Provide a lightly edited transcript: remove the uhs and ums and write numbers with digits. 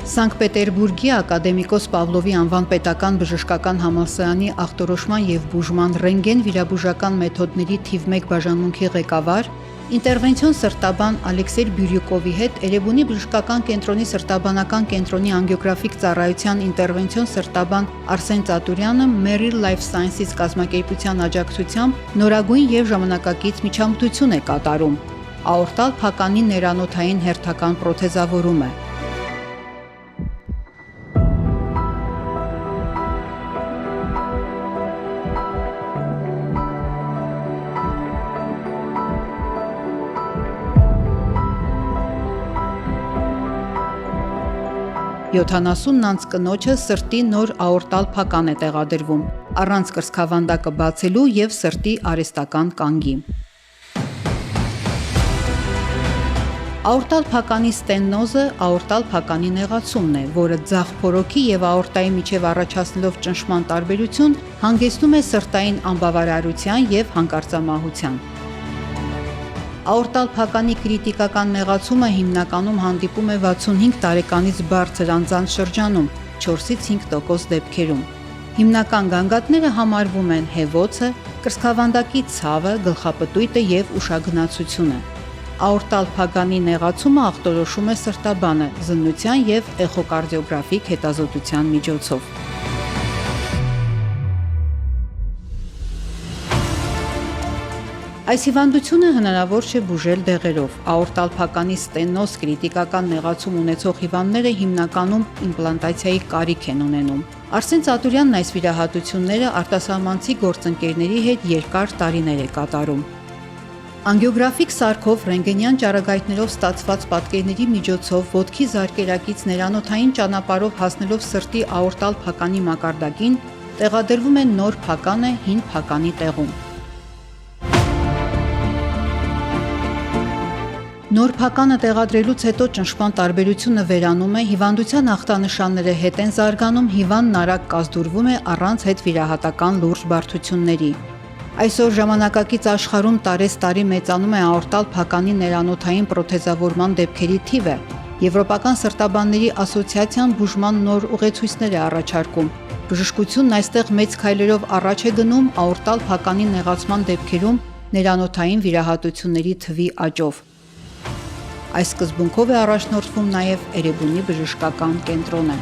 Սանկտ Պետերբուրգի ակադեմիկոս Պավլովի անվան պետական բժշկական համալսարանի ախտորոշման և բուժման ռենտգեն վիրաբուժական մեթոդների թիվ 1 բաժանմունքի ղեկավար, ինտերվենցիոն սրտաբան Ալեքսեյ Բյուրյուկովի հետ Էրեբունի բժշկական կենտրոնի սրտաբանական կենտրոնի անգիոգրաֆիկ ծառայության ինտերվենցիոն սրտաբան Արսեն Ծատուրյանը Merrill Life Sciences կազմակերպության աջակցությամբ նորագույն և ժամանակակից միջամտություն է կատարում՝ աորտալ փականի ներանոթային հերթական պրոթեզավորում է։ Յոթանասուն անց կնոջը սրտի նոր աորտալ փական է տեղադրվում՝ առանց կրծքավանդակը բացելու և սրտի արհեստական կանգի։ Աորտալ փականի ստենոզը աորտալ փականի նեղացումն է, որը ձախ փորոքի և աորտայի միջև առաջացնելով ճնշման տարբերություն, հանգեցնում է սրտային անբավարարության և հանկարծամահության։ Աորտալ փականի կրիտիկական նեղացումը հիմնականում հանդիպում է 65 տարեկանից բարձր անձանց շրջանում 4-ից 5% դեպքերում։ Հիմնական գանգատները համարվում են հեվոցը, կրծքավանդակի ցավը, գլխապտույտը և ուշագնացությունը։ Աորտալ փականի նեղացումը ախտորոշում է սրտաբանը զննության և էխոկարդիոգրաֆիկ հետազոտության միջոցով։ Այս հիվանդությունը հնարավոր չէ բուժել դեղերով։ Աորտալ փականի ստենոզ կրիտիկական նեղացում ունեցող հիվանդները հիմնականում իմպլանտացիայի կարիք են ունենում։ Արսեն Ծատուրյանն այս վիրահատությունները արտասահմանցի գործընկերների հետ երկար տարիներ է կատարում։ Անգիոգրաֆիկ սարքով ռենտգենյան ճառագայթներով ստացված պատկերների միջոցով ոտքի զարկերակից ներանոթային ճանապարհով հասնելով սրտի աորտալ փականի մակարդակին տեղադրվում է նոր փականը հին փականի տեղում։ Նոր փականը տեղադրելուց հետո ճնշման տարբերությունը վերանում է, հիվանդության ախտանշանները հետ են զարգանում, հիվանդն արագ կազդուրվում է առանց հետվիրահատական լուրջ բարդությունների։ Այսօր ժամանակակից աշխարհում տարեցտարի մեծանում է աորտալ փականի ներանոթային պրոթեզավորման դեպքերի թիվը։ Եվրոպական սրտաբանների ասոցիացիան բուժման նոր ուղեցույցներ է առաջարկում։ Բժշկությունն այստեղ մեծ քայլերով առաջ է գնում աորտալ փականի նեղացման դեպքերում ներանոթային վիրահատությունների թվի աճով։ Այս սկզբունքով է առաջնորդվում նաև Էրեբունի բժշկական կենտրոնը։